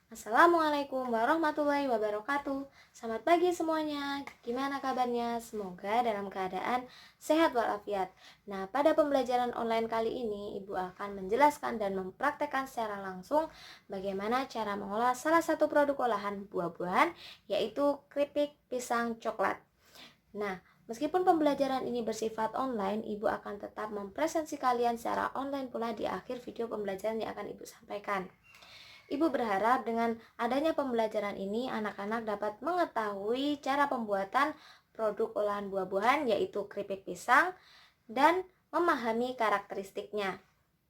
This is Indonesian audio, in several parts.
Assalamualaikum warahmatullahi wabarakatuh. Selamat pagi semuanya. Gimana kabarnya? Semoga dalam keadaan sehat walafiat. Nah, pada pembelajaran online kali ini, Ibu akan menjelaskan dan mempraktekkan secara langsung bagaimana cara mengolah salah satu produk olahan buah-buahan, yaitu keripik pisang coklat. Nah, meskipun pembelajaran ini bersifat online, Ibu akan tetap mempresentasi kalian secara online pula di akhir video pembelajaran yang akan Ibu sampaikan. Ibu berharap dengan adanya pembelajaran ini, anak-anak dapat mengetahui cara pembuatan produk olahan buah-buahan, yaitu keripik pisang, dan memahami karakteristiknya.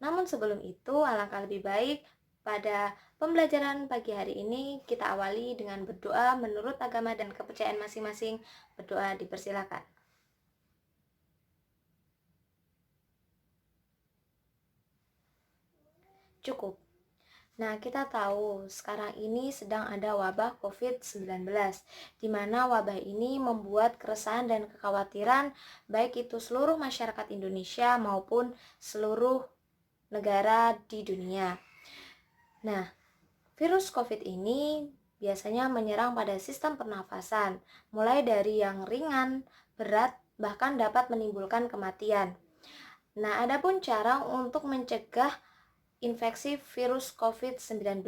Namun sebelum itu, alangkah lebih baik pada pembelajaran pagi hari ini kita awali dengan berdoa menurut agama dan kepercayaan masing-masing. Berdoa dipersilakan. Cukup. Nah, kita tahu sekarang ini sedang ada wabah COVID-19, di mana wabah ini membuat keresahan dan kekhawatiran baik itu seluruh masyarakat Indonesia maupun seluruh negara di dunia. Nah, virus COVID ini biasanya menyerang pada sistem pernafasan, mulai dari yang ringan, berat, bahkan dapat menimbulkan kematian. Nah, adapun cara untuk mencegah infeksi virus COVID-19.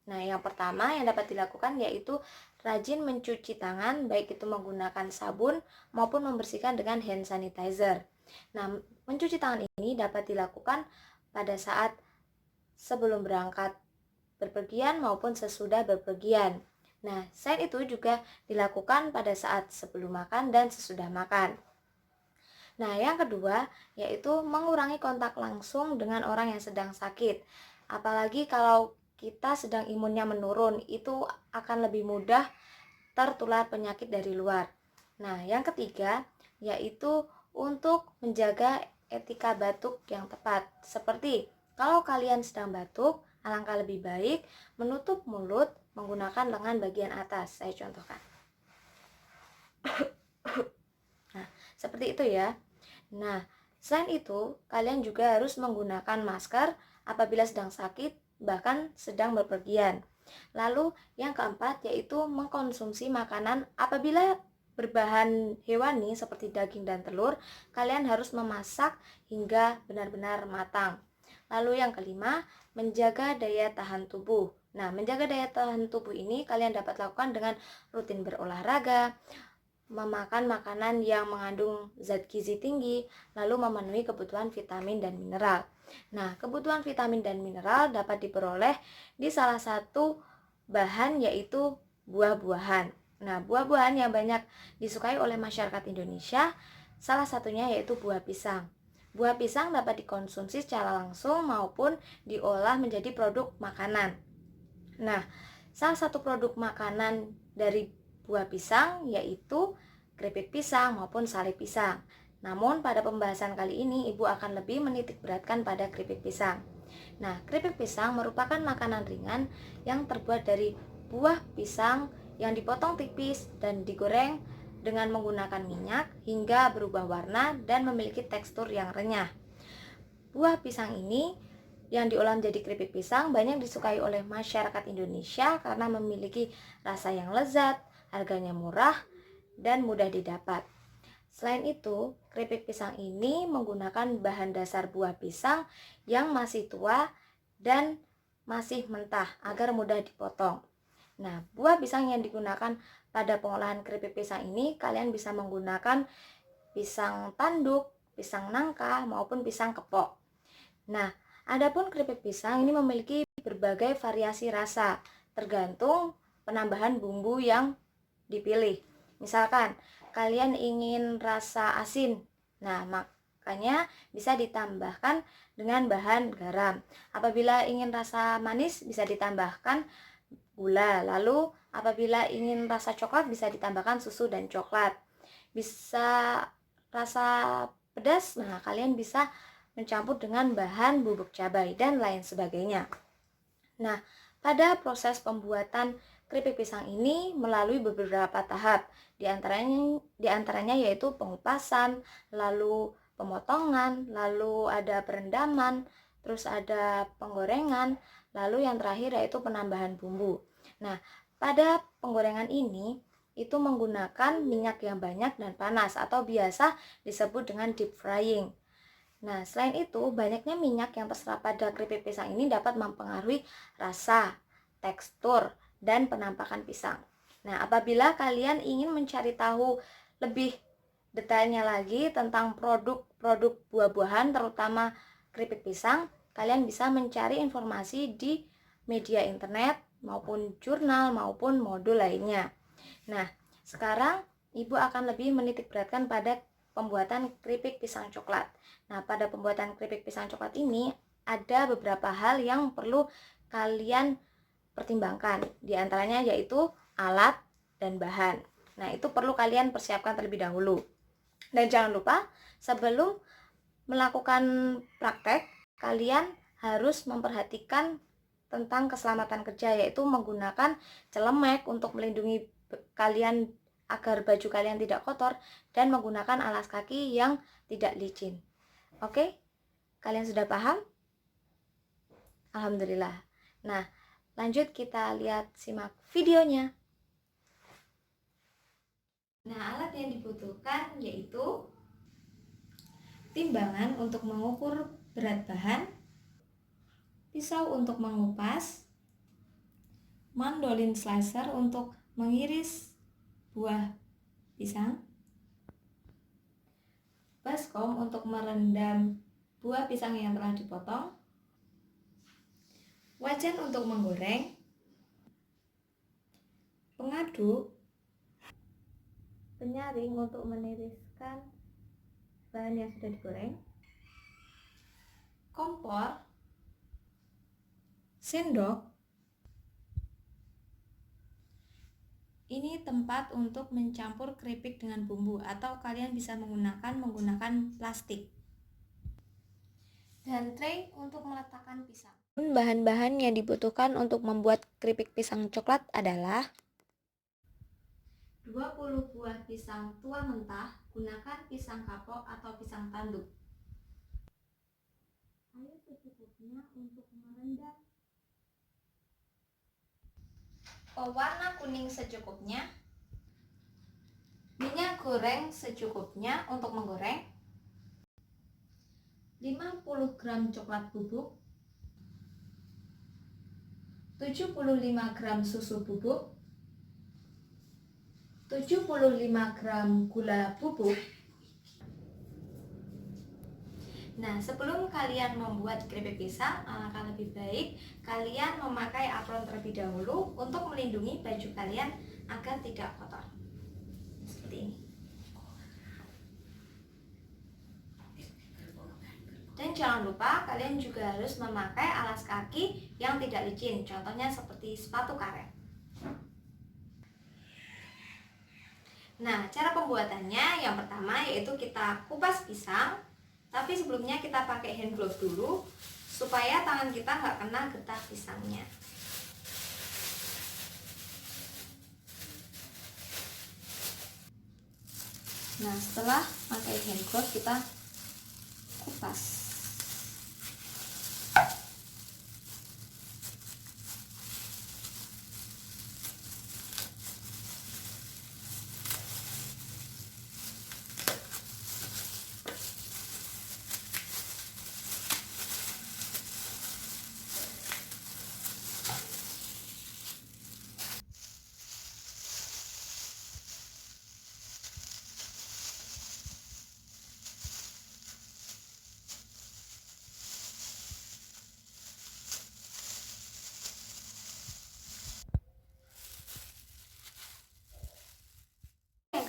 Nah, yang pertama yang dapat dilakukan yaitu rajin mencuci tangan, baik itu menggunakan sabun maupun membersihkan dengan hand sanitizer. Nah, mencuci tangan ini dapat dilakukan pada saat sebelum berangkat berpergian maupun sesudah berpergian. Nah, selain itu juga dilakukan pada saat sebelum makan dan sesudah makan. Nah, yang kedua yaitu mengurangi kontak langsung dengan orang yang sedang sakit. Apalagi kalau kita sedang imunnya menurun, itu akan lebih mudah tertular penyakit dari luar. Nah, yang ketiga yaitu untuk menjaga etika batuk yang tepat. Seperti kalau kalian sedang batuk, alangkah lebih baik menutup mulut menggunakan lengan bagian atas. Saya contohkan. Nah, seperti itu ya. Nah, selain itu, kalian juga harus menggunakan masker apabila sedang sakit, bahkan sedang berpergian. Lalu, yang keempat yaitu mengkonsumsi makanan apabila berbahan hewani seperti daging dan telur, kalian harus memasak hingga benar-benar matang. Lalu yang kelima, menjaga daya tahan tubuh. Nah, menjaga daya tahan tubuh ini kalian dapat lakukan dengan rutin berolahraga, memakan makanan yang mengandung zat gizi tinggi, lalu memenuhi kebutuhan vitamin dan mineral. Nah, kebutuhan vitamin dan mineral dapat diperoleh di salah satu bahan yaitu buah-buahan. Nah, buah-buahan yang banyak disukai oleh masyarakat Indonesia, salah satunya yaitu buah pisang. Buah pisang dapat dikonsumsi secara langsung maupun diolah menjadi produk makanan. Nah, salah satu produk makanan dari buah pisang yaitu keripik pisang maupun sale pisang. Namun pada pembahasan kali ini Ibu akan lebih menitik beratkan pada keripik pisang. Nah, keripik pisang merupakan makanan ringan yang terbuat dari buah pisang yang dipotong tipis dan digoreng dengan menggunakan minyak hingga berubah warna dan memiliki tekstur yang renyah. Buah pisang ini yang diolah menjadi keripik pisang banyak disukai oleh masyarakat Indonesia karena memiliki rasa yang lezat, harganya murah, dan mudah didapat. Selain itu, keripik pisang ini menggunakan bahan dasar buah pisang yang masih tua dan masih mentah agar mudah dipotong. Nah, buah pisang yang digunakan pada pengolahan keripik pisang ini kalian bisa menggunakan pisang tanduk, pisang nangka, maupun pisang kepok. Nah, adapun keripik pisang ini memiliki berbagai variasi rasa, tergantung penambahan bumbu yang dipilih. Misalkan, kalian ingin rasa asin, nah makanya bisa ditambahkan dengan bahan garam. Apabila ingin rasa manis, bisa ditambahkan gula. Lalu, apabila ingin rasa coklat, bisa ditambahkan susu dan coklat. Bisa rasa pedas, nah kalian bisa mencampur dengan bahan bubuk cabai dan lain sebagainya. Nah, pada proses pembuatan keripik pisang ini melalui beberapa tahap, di antaranya yaitu pengupasan, lalu pemotongan, lalu ada perendaman, terus ada penggorengan, lalu yang terakhir yaitu penambahan bumbu. Nah, pada penggorengan ini itu menggunakan minyak yang banyak dan panas atau biasa disebut dengan deep frying. Nah, selain itu, banyaknya minyak yang terserap pada keripik pisang ini dapat mempengaruhi rasa, tekstur, dan penampakan pisang. Nah, apabila kalian ingin mencari tahu lebih detailnya lagi tentang produk-produk buah-buahan, terutama keripik pisang, kalian bisa mencari informasi di media internet maupun jurnal maupun modul lainnya. Nah, sekarang Ibu akan lebih menitikberatkan pada pembuatan keripik pisang coklat. Nah, pada pembuatan keripik pisang coklat ini ada beberapa hal yang perlu kalian pertimbangkan. Di antaranya yaitu alat dan bahan. Nah, itu perlu kalian persiapkan terlebih dahulu. Dan jangan lupa, sebelum melakukan praktek, kalian harus memperhatikan tentang keselamatan kerja, yaitu menggunakan celemek untuk melindungi kalian agar baju kalian tidak kotor, dan menggunakan alas kaki yang tidak licin. Oke? Kalian sudah paham? Alhamdulillah. Nah, lanjut kita lihat simak videonya. Nah, alat yang dibutuhkan yaitu timbangan untuk mengukur berat bahan, pisau untuk mengupas, mandolin slicer untuk mengiris buah pisang, baskom untuk merendam buah pisang yang telah dipotong, wajan untuk menggoreng, pengaduk, penyaring untuk meniriskan bahan yang sudah digoreng, kompor, sendok. Ini tempat untuk mencampur keripik dengan bumbu, atau kalian bisa menggunakan plastik. Dan tray untuk meletakkan pisang. Bahan-bahan yang dibutuhkan untuk membuat keripik pisang coklat adalah 20 buah pisang tua mentah, gunakan pisang kapok atau pisang tanduk. Air secukupnya untuk merendam. Pewarna kuning secukupnya. Minyak goreng secukupnya untuk menggoreng. 50 gram coklat bubuk. 75 gram susu bubuk. 75 gram gula bubuk. Nah, sebelum kalian membuat keripik pisang, alangkah lebih baik kalian memakai apron terlebih dahulu untuk melindungi baju kalian agar tidak kotor. Seperti ini. Dan jangan lupa kalian juga harus memakai alas kaki yang tidak licin, contohnya seperti sepatu karet. Nah, cara pembuatannya yang pertama yaitu kita kupas pisang. Tapi sebelumnya kita pakai hand glove dulu supaya tangan kita nggak kena getah pisangnya. Nah, setelah pakai hand glove kita kupas.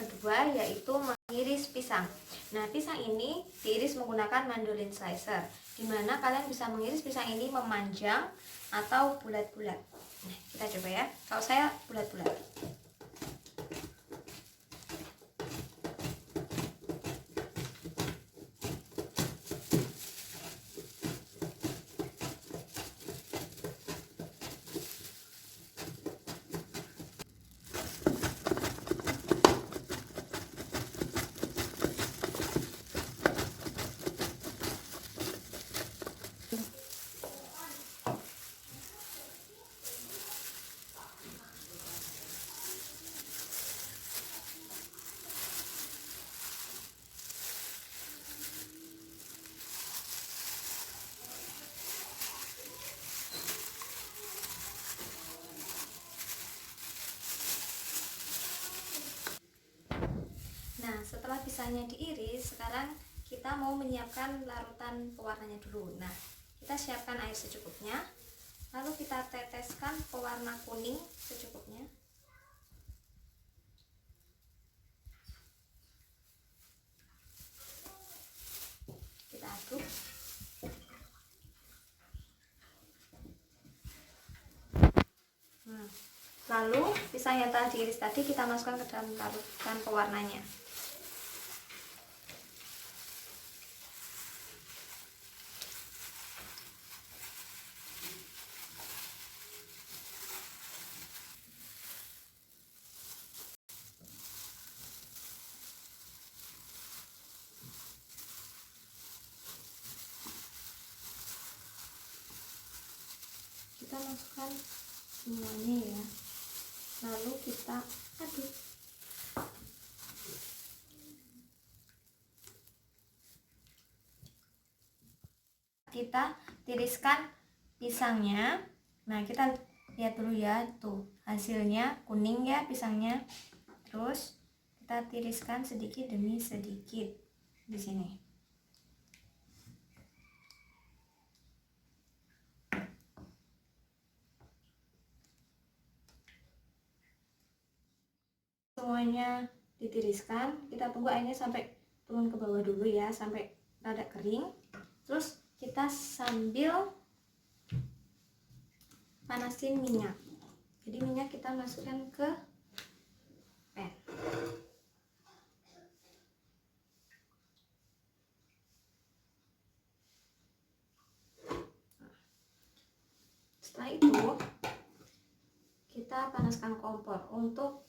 Kedua yaitu mengiris pisang. Nah, pisang ini diiris menggunakan mandolin slicer, dimana kalian bisa mengiris pisang ini memanjang atau bulat-bulat. Nah, kita coba ya. Kalau saya bulat-bulat. setelah pisangnya diiris, sekarang kita mau menyiapkan larutan pewarnanya dulu. Nah, kita siapkan air secukupnya, lalu kita teteskan pewarna kuning secukupnya. Kita aduk. Lalu pisang yang telah diiris tadi kita masukkan ke dalam larutan pewarnanya. Kita masukkan semuanya ya, lalu kita aduk. Kita tiriskan pisangnya. Nah, kita lihat dulu ya, tuh hasilnya kuning ya pisangnya. Terus kita tiriskan sedikit demi sedikit di sini. Semuanya ditiriskan, kita tunggu airnya sampai turun ke bawah dulu ya, sampai rada kering. Terus kita sambil panasin minyak. Jadi minyak kita masukkan ke pan. Setelah itu kita panaskan kompor untuk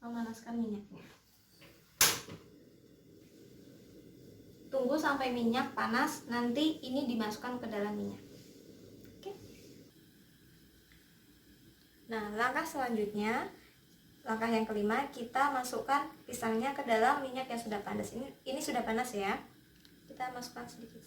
memanaskan minyaknya. Tunggu sampai minyak panas, nanti ini dimasukkan ke dalam minyak. Oke. Nah, langkah selanjutnya, langkah yang kelima, kita masukkan pisangnya ke dalam minyak yang sudah panas. Ini sudah panas ya. Kita masukkan sedikit.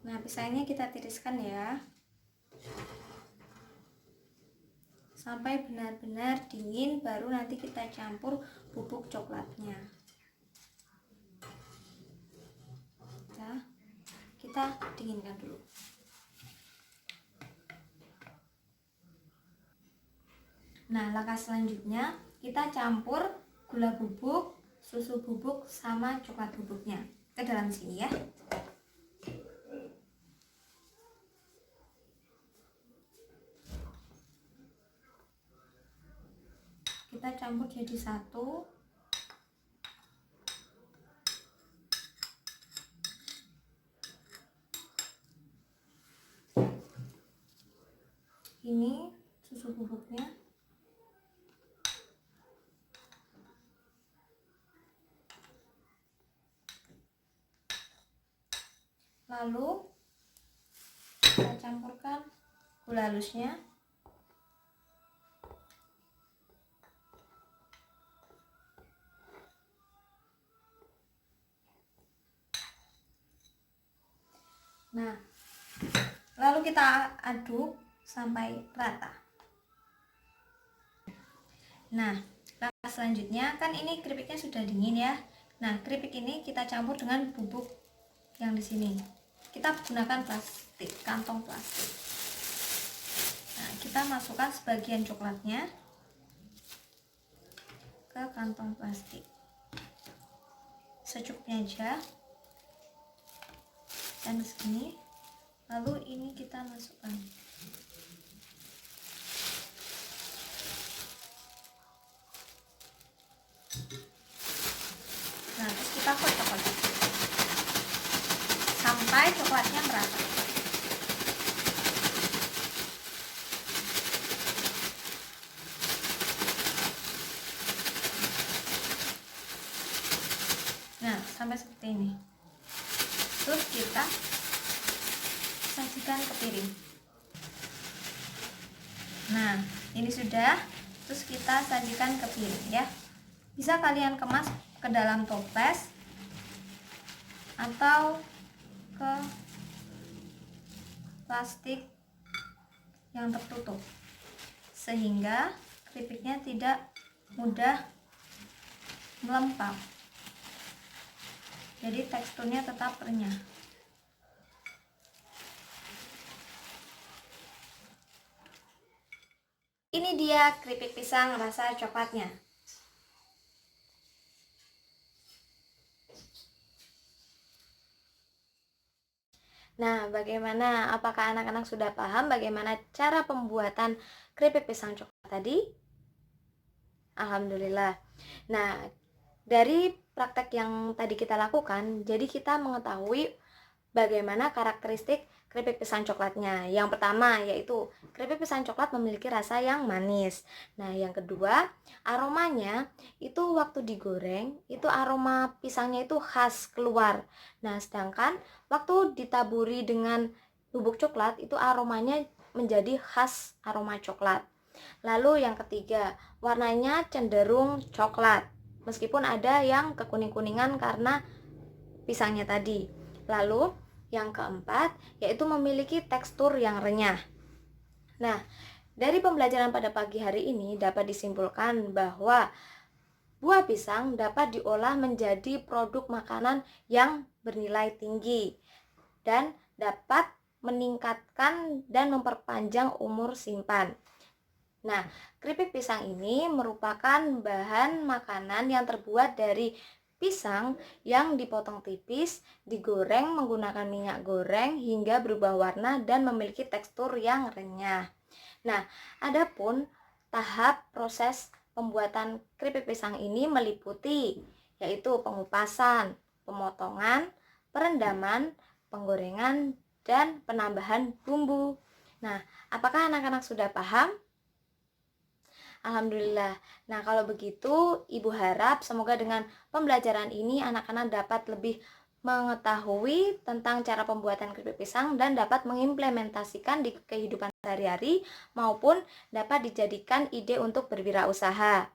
Nah, pisangnya kita tiriskan ya, sampai benar-benar dingin, baru nanti kita campur bubuk coklatnya. Nah, kita dinginkan dulu. Nah, langkah selanjutnya kita campur gula bubuk, susu bubuk, sama coklat bubuknya ke dalam sini ya. Kita campur jadi satu. Ini susu bubuknya. Lalu kita campurkan gula halusnya. Nah, lalu kita aduk sampai rata. Nah, langkah selanjutnya, kan ini keripiknya sudah dingin ya. Nah, keripik ini kita campur dengan bubuk yang di sini. Kita gunakan plastik, kantong plastik. Nah, kita masukkan sebagian coklatnya ke kantong plastik. Secukupnya aja. Dan segini, lalu ini kita masukkan. Nah, terus kita kocok sampai coklatnya merata. Nah, sampai seperti ini. Terus kita sajikan ke piring. Nah, ini sudah, terus kita sajikan ke piring ya. Bisa kalian kemas ke dalam toples atau ke plastik yang tertutup, sehingga keripiknya tidak mudah melempar. Jadi teksturnya tetap renyah. Ini dia keripik pisang rasa coklatnya. Nah, bagaimana? Apakah anak-anak sudah paham bagaimana cara pembuatan keripik pisang coklat tadi? Alhamdulillah. Nah, dari praktek yang tadi kita lakukan, jadi kita mengetahui bagaimana karakteristik keripik pisang coklatnya. Yang pertama yaitu keripik pisang coklat memiliki rasa yang manis. Nah, yang kedua, aromanya itu waktu digoreng, itu aroma pisangnya itu khas keluar. Nah, sedangkan waktu ditaburi dengan bubuk coklat, itu aromanya menjadi khas aroma coklat. Lalu yang ketiga, warnanya cenderung coklat, meskipun ada yang kekuning-kuningan karena pisangnya tadi. Lalu yang keempat, yaitu memiliki tekstur yang renyah. Nah, dari pembelajaran pada pagi hari ini dapat disimpulkan bahwa buah pisang dapat diolah menjadi produk makanan yang bernilai tinggi dan dapat meningkatkan dan memperpanjang umur simpan. Nah, keripik pisang ini merupakan bahan makanan yang terbuat dari pisang yang dipotong tipis, digoreng menggunakan minyak goreng hingga berubah warna dan memiliki tekstur yang renyah. Nah, adapun tahap proses pembuatan keripik pisang ini meliputi yaitu pengupasan, pemotongan, perendaman, penggorengan, dan penambahan bumbu. Nah, apakah anak-anak sudah paham? Alhamdulillah. Nah, kalau begitu, Ibu harap semoga dengan pembelajaran ini anak-anak dapat lebih mengetahui tentang cara pembuatan keripik pisang dan dapat mengimplementasikan di kehidupan sehari-hari maupun dapat dijadikan ide untuk berwirausaha.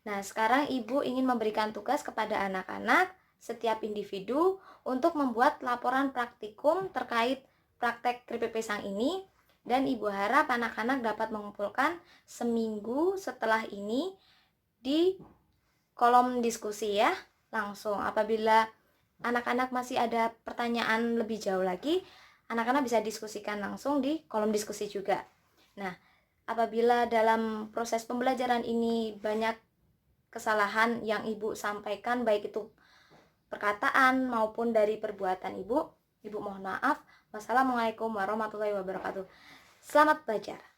Nah, sekarang Ibu ingin memberikan tugas kepada anak-anak setiap individu untuk membuat laporan praktikum terkait praktek keripik pisang ini. Dan Ibu harap anak-anak dapat mengumpulkan seminggu setelah ini di kolom diskusi ya. Langsung apabila anak-anak masih ada pertanyaan lebih jauh lagi, anak-anak bisa diskusikan langsung di kolom diskusi juga. Nah, apabila dalam proses pembelajaran ini banyak kesalahan yang Ibu sampaikan, baik itu perkataan maupun dari perbuatan Ibu mohon maaf. Wassalamualaikum warahmatullahi wabarakatuh. Selamat belajar.